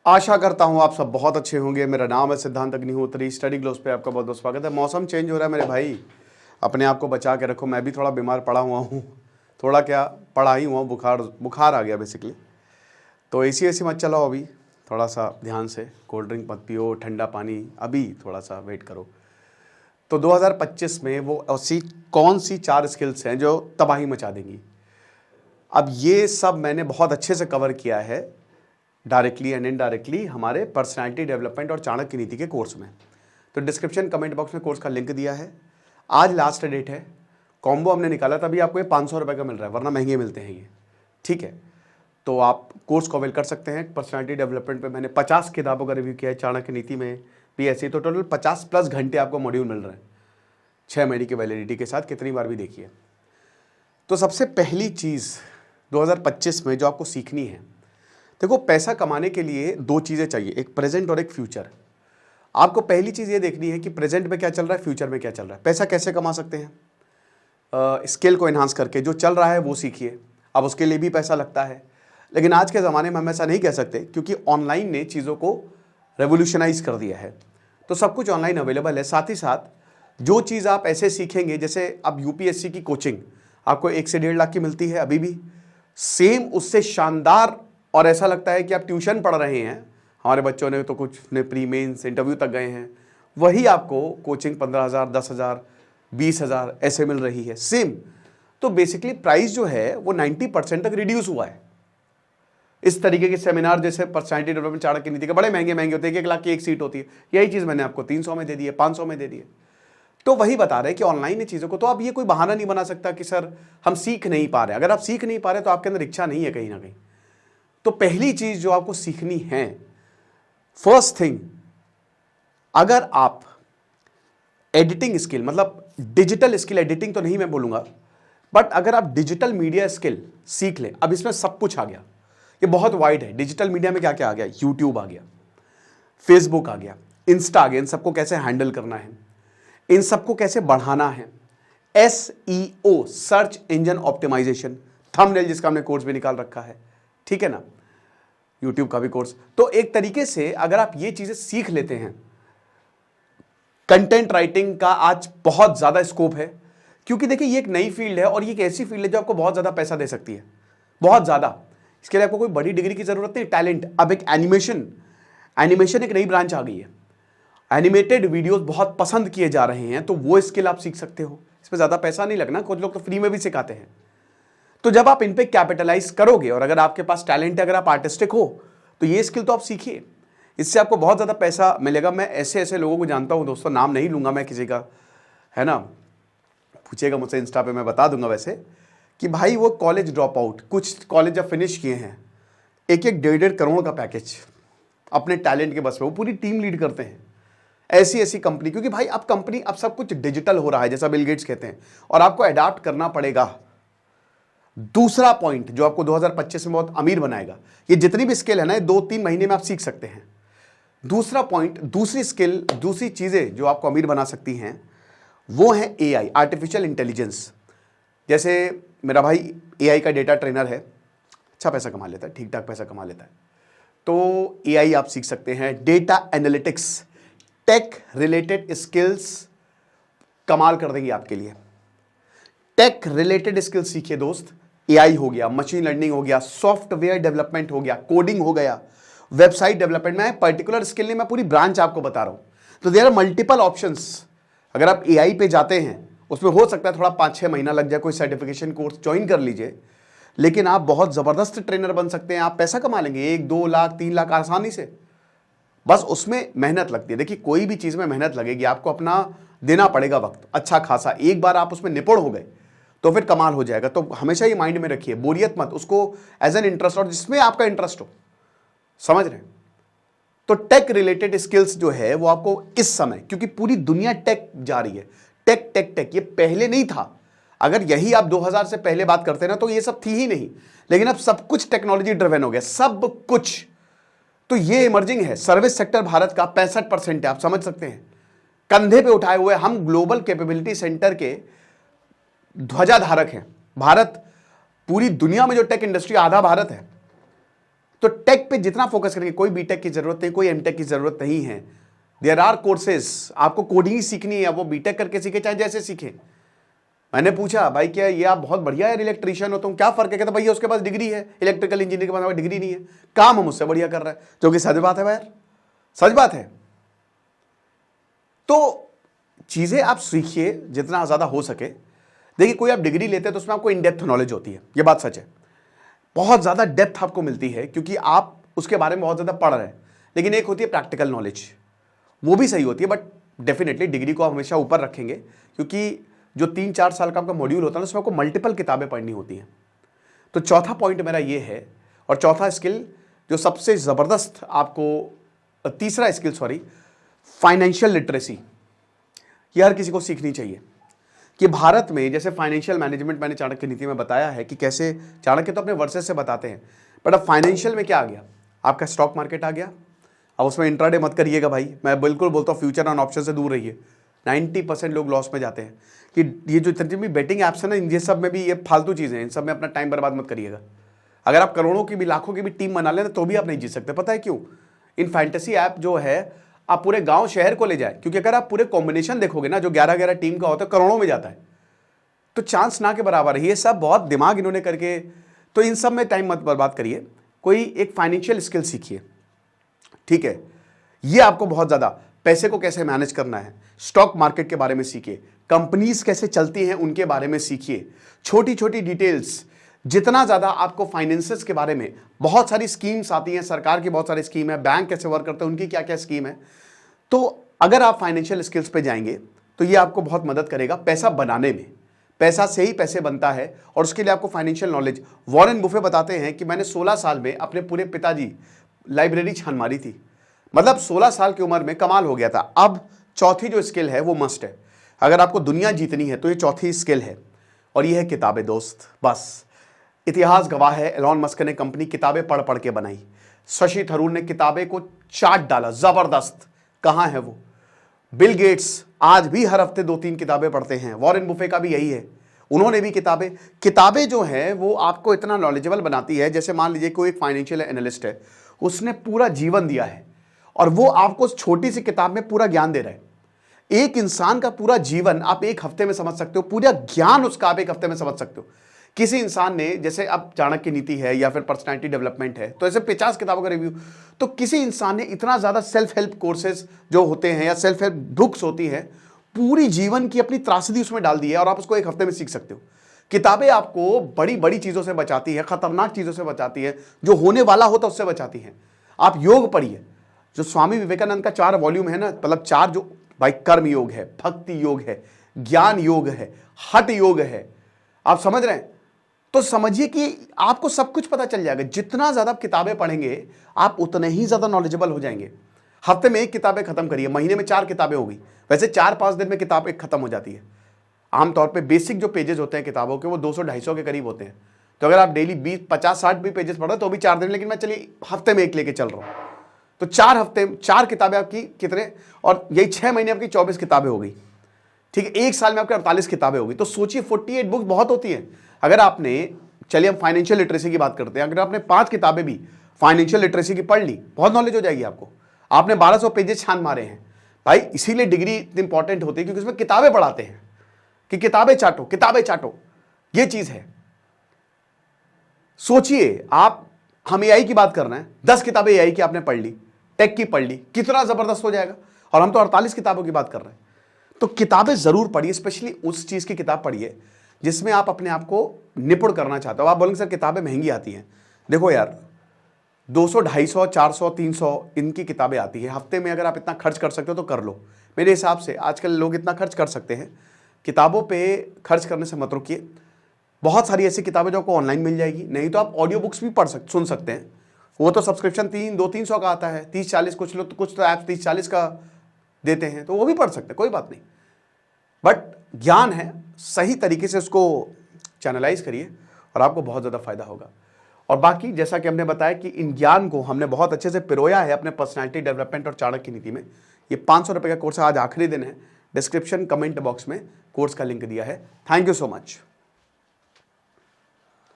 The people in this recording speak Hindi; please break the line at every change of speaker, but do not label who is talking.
आशा करता हूँ आप सब बहुत अच्छे होंगे। मेरा नाम है सिद्धांत अग्निहोत्री। स्टडी ग्लोस पे आपका बहुत बहुत स्वागत है। मौसम चेंज हो रहा है मेरे भाई, अपने आप को बचा के रखो। मैं भी थोड़ा बीमार पड़ा हुआ हूँ, थोड़ा क्या पड़ा ही हुआ हूँ, बुखार आ गया बेसिकली। तो ऐसी मत चलाओ अभी, थोड़ा सा ध्यान से, कोल्ड ड्रिंक मत पियो, ठंडा पानी, अभी थोड़ा सा वेट करो। तो 2025 में वो ऐसी कौन सी 4 स्किल्स हैं जो तबाही मचा देंगी। अब ये सब मैंने बहुत अच्छे से कवर किया है डायरेक्टली एंड इनडायरेक्टली हमारे पर्सनालिटी डेवलपमेंट और चाणक्य नीति के कोर्स में। तो डिस्क्रिप्शन कमेंट बॉक्स में कोर्स का लिंक दिया है। आज लास्ट डेट है। कॉम्बो हमने निकाला तभी आपको ये 500 रुपये का मिल रहा है, वरना महंगे मिलते हैं ये, ठीक है। तो आप कोर्स को अवेल कर सकते हैं। पर्सनालिटी डेवलपमेंट पे मैंने 50 किताबों का रिव्यू किया है, चाणक्य नीति में भी ऐसे। तो टोटल 50+ घंटे आपको मॉड्यूल मिल रहे हैं 6 महीने की वैलिडिटी के साथ, कितनी बार भी देखिए। तो सबसे पहली चीज़ 2025 में जो आपको सीखनी है, देखो पैसा कमाने के लिए 2 चीज़ें चाहिए, एक प्रेजेंट और एक फ्यूचर। आपको पहली चीज़ ये देखनी है कि प्रेजेंट में क्या चल रहा है, फ्यूचर में क्या चल रहा है। पैसा कैसे कमा सकते हैं? स्किल को एनहांस करके, जो चल रहा है वो सीखिए। अब उसके लिए भी पैसा लगता है, लेकिन आज के ज़माने में हम ऐसा नहीं कह सकते, क्योंकि ऑनलाइन ने चीज़ों को रेवोल्यूशनाइज कर दिया है। तो सब कुछ ऑनलाइन अवेलेबल है। साथ ही साथ जो चीज़ आप ऐसे सीखेंगे, जैसे अब यूपीएससी की कोचिंग आपको 1 से 1.5 लाख की मिलती है अभी भी, सेम उससे शानदार, और ऐसा लगता है कि आप ट्यूशन पढ़ रहे हैं। हमारे बच्चों ने तो कुछ ने प्री मेंस इंटरव्यू तक गए हैं, वही आपको कोचिंग 15,000, 10,000, 20,000 ऐसे मिल रही है सेम। तो बेसिकली प्राइस जो है वो 90% तक रिड्यूस हुआ है। इस तरीके के सेमिनार जैसे पर्सनालिटी डेवलपमेंट चाणक्य नीति के बड़े महंगे होते हैं, 1 लाख की एक सीट होती है। यही चीज़ मैंने आपको 300 में दे दी है, 500 में दे दी है। तो वही बता रहे हैं कि ऑनलाइन चीज़ों को, तो अब ये कोई बहाना नहीं बना सकता कि सर हम सीख नहीं पा रहे। अगर आप सीख नहीं पा रहे तो आपके अंदर इच्छा नहीं है कहीं ना कहीं। तो पहली चीज जो आपको सीखनी है, फर्स्ट थिंग, अगर आप एडिटिंग स्किल, मतलब डिजिटल स्किल, एडिटिंग तो नहीं मैं बोलूंगा, बट अगर आप डिजिटल मीडिया स्किल सीख लें। अब इसमें सब कुछ आ गया, ये बहुत वाइड है। डिजिटल मीडिया में क्या क्या आ गया? यूट्यूब आ गया, फेसबुक आ गया, इंस्टा आ गया। इन सबको कैसे हैंडल करना है, इन सबको कैसे बढ़ाना है, SEO, search engine optimisation, thumbnail, जिसका हमने कोर्स भी निकाल रखा है, ठीक है ना, यूट्यूब का भी कोर्स। तो एक तरीके से अगर आप ये चीजें सीख लेते हैं, कंटेंट राइटिंग का आज बहुत ज्यादा स्कोप है, क्योंकि देखिए ये एक नई फील्ड है और ये एक ऐसी फील्ड है जो आपको बहुत ज्यादा पैसा दे सकती है, बहुत ज्यादा। इसके लिए आपको कोई बड़ी डिग्री की जरूरत नहीं, टैलेंट। अब एक एनिमेशन एक नई ब्रांच आ गई है, एनिमेटेड वीडियोस बहुत पसंद किए जा रहे हैं, तो वो स्किल आप सीख सकते हो। इसमें ज्यादा पैसा नहीं लगना, कुछ लोग तो फ्री में भी सिखाते हैं। तो जब आप इन पे कैपिटलाइज करोगे, और अगर आपके पास टैलेंट है, अगर आप आर्टिस्टिक हो, तो ये स्किल तो आप सीखिए, इससे आपको बहुत ज़्यादा पैसा मिलेगा। मैं ऐसे लोगों को जानता हूँ दोस्तों, नाम नहीं लूँगा मैं किसी का, है ना, पूछिएगा मुझसे इंस्टा पे, मैं बता दूंगा वैसे, कि भाई वो कॉलेज ड्रॉप आउट, कुछ कॉलेज जब फिनिश किए हैं, 1-1 1.5 करोड़ का पैकेज अपने टैलेंट के बस पे, वो पूरी टीम लीड करते हैं। ऐसी कंपनी, क्योंकि भाई अब सब कुछ डिजिटल हो रहा है, जैसा बिल गेट्स कहते हैं, और आपको अडाप्ट करना पड़ेगा। दूसरा पॉइंट जो आपको 2025 में बहुत अमीर बनाएगा, ये जितनी भी स्किल है ना, 2-3 महीने में आप सीख सकते हैं। दूसरा पॉइंट, दूसरी स्किल, दूसरी चीजें जो आपको अमीर बना सकती हैं, वो है AI, आर्टिफिशियल इंटेलिजेंस। जैसे मेरा भाई AI का डेटा ट्रेनर है, अच्छा पैसा कमा लेता है, ठीक ठाक पैसा कमा लेता है। तो AI आप सीख सकते हैं। Data analytics, tech related skills कमाल कर देंगी आपके लिए। टेक रिलेटेड स्किल्स सीखिए दोस्त। AI हो गया, मशीन लर्निंग हो गया, सॉफ्टवेयर डेवलपमेंट हो गया, कोडिंग हो गया, वेबसाइट डेवलपमेंट। मैं पर्टिकुलर स्किल नहीं, मैं पूरी ब्रांच आपको बता रहा हूं। तो देयर आर मल्टीपल ऑप्शंस। अगर आप AI पे जाते हैं, उसमें हो सकता है थोड़ा 5-6 महीना लग जाए, कोई सर्टिफिकेशन कोर्स ज्वाइन कर लीजिए, लेकिन आप बहुत जबरदस्त ट्रेनर बन सकते हैं। आप पैसा कमा लेंगे 1-2 लाख 3 लाख आसानी से। बस उसमें मेहनत लगती है। देखिए कोई भी चीज में मेहनत लगेगी, आपको अपना देना पड़ेगा वक्त अच्छा खासा। एक बार आप उसमें निपुण हो गए तो फिर कमाल हो जाएगा। तो हमेशा ये माइंड में रखिए, बोरियत मत, उसको एज एन इंटरेस्ट, और जिसमें आपका इंटरेस्ट हो, समझ रहे हैं। तो टेक रिलेटेड स्किल्स जो है वो आपको इस समय, क्योंकि पूरी दुनिया टेक जा रही है, टेक टेक टेक, ये पहले नहीं था। अगर यही आप 2000 से पहले बात करते ना, तो ये सब थी ही नहीं, लेकिन अब सब कुछ टेक्नोलॉजी ड्रिवन हो गया, सब कुछ। तो ये इमर्जिंग है। सर्विस सेक्टर भारत का 65% है, आप समझ सकते हैं। कंधे पे उठाए हुए हम ग्लोबल कैपेबिलिटी सेंटर के ध्वजाधारक हैं। भारत, पूरी दुनिया में जो टेक इंडस्ट्री, आधा भारत है। तो टेक पे जितना फोकस करेंगे, कोई बीटेक की जरूरत नहीं, कोई एमटेक की जरूरत नहीं है। देयर आर कोर्सेस, आपको कोडिंग सीखनी है, वो बीटेक करके सीखे चाहे जैसे सीखे। मैंने पूछा भाई क्या ये आप बहुत बढ़िया है इलेक्ट्रीशियन हो तुम, क्या फर्क है? कहता भैया उसके पास डिग्री है, इलेक्ट्रिकल इंजीनियर के पास डिग्री नहीं है, काम हम उससे बढ़िया कर रहा है। जो कि सच बात है यार, सच बात है। तो चीजें आप सीखिए जितना ज्यादा हो सके। देखिए कोई आप डिग्री लेते हैं तो उसमें आपको इन डेप्थ नॉलेज होती है, ये बात सच है, बहुत ज्यादा डेप्थ आपको मिलती है क्योंकि आप उसके बारे में बहुत ज्यादा पढ़ रहे हैं। लेकिन एक होती है प्रैक्टिकल नॉलेज, वो भी सही होती है, बट डेफिनेटली डिग्री को हमेशा ऊपर रखेंगे क्योंकि जो 3-4 साल का आपका मॉड्यूल होता है उसमें आपको मल्टीपल किताबें पढ़नी होती हैं। तो चौथा पॉइंट मेरा ये है, और चौथा स्किल जो सबसे ज़बरदस्त आपको, तीसरा स्किल सॉरी, फाइनेंशियल लिटरेसी। ये हर किसी को सीखनी चाहिए कि भारत में जैसे फाइनेंशियल मैनेजमेंट मैंने चाणक्य नीति में बताया है कि कैसे, चाणक्य तो अपने वर्सेस से बताते हैं, बट अब फाइनेंशियल में क्या आ गया, आपका स्टॉक मार्केट आ गया। अब उसमें इंट्राडे मत करिएगा भाई, मैं बिल्कुल बोलता हूँ फ्यूचर ऑन ऑप्शन से दूर रहिए। 90% लोग लॉस में जाते हैं कि ये जो इतनी भी बेटिंग ऐप्स है ना, ये सब में भी ये फालतू चीज़ें हैं, इन सब में अपना टाइम बर्बाद मत करिएगा। अगर आप करोड़ों की भी लाखों की भी टीम बना लें तो भी आप नहीं जीत सकते। पता है क्यों? इन फैंटेसी ऐप जो है आप पूरे गांव शहर को ले जाए, क्योंकि अगर आप पूरे कॉम्बिनेशन देखोगे ना जो 11-11 टीम का होता है करोड़ों में जाता है, तो चांस ना के बराबर है। ये सब बहुत दिमाग इन्होंने करके, तो इन सब में टाइम मत बर्बाद करिए। कोई एक फाइनेंशियल स्किल सीखिए, ठीक है? ये आपको बहुत ज़्यादा, पैसे को कैसे मैनेज करना है, स्टॉक मार्केट के बारे में सीखिए, कंपनीज कैसे चलती हैं उनके बारे में सीखिए, छोटी छोटी डिटेल्स। जितना ज़्यादा आपको फाइनेंसेस के बारे में, बहुत सारी स्कीम्स आती हैं, सरकार की बहुत सारी स्कीम है, बैंक कैसे वर्क करते हैं उनकी क्या क्या स्कीम है। तो अगर आप फाइनेंशियल स्किल्स पे जाएंगे तो ये आपको बहुत मदद करेगा पैसा बनाने में। पैसा से ही पैसे बनता है और उसके लिए आपको फाइनेंशियल नॉलेज। वॉरेन बुफे बताते हैं कि मैंने 16 साल में अपने पूरे पिताजी लाइब्रेरी छान मारी थी, मतलब 16 साल की उम्र में, कमाल हो गया था। अब चौथी जो स्किल है वो मस्ट है, अगर आपको दुनिया जीतनी है तो ये चौथी स्किल है, और ये है किताबें दोस्त। बस इतिहास गवाह है, एलॉन मस्क ने कंपनी किताबें पढ़ पढ़ के बनाई, शशि थरूर ने किताबें को चाट डाला, जबरदस्त। कहाँ है वो? बिल गेट्स आज भी हर हफ्ते 2-3 किताबें पढ़ते हैं, वॉरेन बुफे का भी यही है, उन्होंने भी किताबें जो हैं वो आपको इतना नॉलेजेबल बनाती है। जैसे मान लीजिए कोई एक फाइनेंशियल एनालिस्ट है, उसने पूरा जीवन दिया है और वो आपको उस छोटी सी किताब में पूरा ज्ञान दे रहा है। एक इंसान का पूरा जीवन आप एक हफ्ते में समझ सकते हो, पूरा ज्ञान उसका आप एक हफ्ते में समझ सकते हो। किसी इंसान ने, जैसे अब चाणक्य नीति है या फिर पर्सनैलिटी डेवलपमेंट है, तो ऐसे 50 किताबों का रिव्यू, तो किसी इंसान ने इतना ज़्यादा सेल्फ हेल्प कोर्सेज जो होते हैं या सेल्फ हेल्प बुक्स होती हैं, पूरी जीवन की अपनी त्रासदी उसमें डाल दी है और आप उसको एक हफ्ते में सीख सकते हो। किताबें आपको बड़ी बड़ी चीज़ों से बचाती है, खतरनाक चीज़ों से बचाती है, जो होने वाला होता उससे बचाती हैं। आप योग पढ़िए, जो स्वामी विवेकानंद का 4 वॉल्यूम है ना, मतलब 4 जो भाई, कर्म योग है, भक्ति योग है, ज्ञान योग है, हठ योग है, आप समझ रहे हैं? तो समझिए कि आपको सब कुछ पता चल जाएगा। जितना ज्यादा आप किताबें पढ़ेंगे आप उतने ही ज्यादा नॉलेजेबल हो जाएंगे। हफ्ते में 1 किताबें खत्म करिए, महीने में 4 किताबें होगी। वैसे 4-5 दिन में किताब एक खत्म हो जाती है। आमतौर पे बेसिक जो पेजेस होते हैं किताबों के वो 200-250 के करीब होते हैं। तो अगर आप डेली 20-50-60 भी पेजेस पढ़ रहे तो भी 4 दिन, लेकिन मैं चलिए हफ्ते में 1 लेके चल रहा हूँ, तो 4 हफ्ते 4 किताबें आपकी कितने, और यही 6 महीने आपकी 24 किताबें हो गई, ठीक है? 1 साल में आपकी 48 किताबें होगी। तो सोचिए 48 बुक्स बहुत होती हैं। अगर आपने, चलिए हम फाइनेंशियल लिटरेसी की बात करते हैं, अगर आपने 5 किताबें भी फाइनेंशियल लिटरेसी की पढ़ ली, बहुत नॉलेज हो जाएगी आपको। आपने 1200 पेजेस छान मारे हैं भाई, इसीलिए डिग्री इतनी इंपॉर्टेंट होती है क्योंकि उसमें किताबें पढ़ाते हैं कि किताबें चाटो, किताबें चाटो, ये चीज है। सोचिए आप, हम एआई की बात कर रहे हैं, 10 किताबें एआई की आपने पढ़ ली, टेक की पढ़ ली, कितना जबरदस्त हो जाएगा। और हम तो 48 किताबों की बात कर रहे हैं। तो किताबें जरूर पढ़िए, स्पेशली उस चीज की किताब पढ़िए जिसमें आप अपने आप को निपुण करना चाहते हो। आप बोलेंगे सर किताबें महंगी आती हैं, देखो यार 200, 250, 400, 300 इनकी किताबें आती है। हफ्ते में अगर आप इतना खर्च कर सकते हो तो कर लो। मेरे हिसाब से आजकल लोग इतना खर्च कर सकते हैं, किताबों पे खर्च करने से मत रुकिए। बहुत सारी ऐसी किताबें जो आपको ऑनलाइन मिल जाएगी, नहीं तो आप ऑडियो बुक्स भी सुन सकते हैं। वो तो सब्सक्रिप्शन 200-300 का आता है, 30-40, कुछ तो ऐप्स 30-40 का देते हैं, तो वो भी पढ़ सकते हैं, कोई बात नहीं। बट ज्ञान है, सही तरीके से उसको चैनलाइज करिए और आपको बहुत ज़्यादा फायदा होगा। और बाकी जैसा कि हमने बताया कि इन ज्ञान को हमने बहुत अच्छे से पिरोया है अपने पर्सनालिटी डेवलपमेंट और चाणक्य नीति में। ये 500 रुपये का कोर्स है, आज आखिरी दिन है। डिस्क्रिप्शन कमेंट बॉक्स में कोर्स का लिंक दिया है। Thank you so much.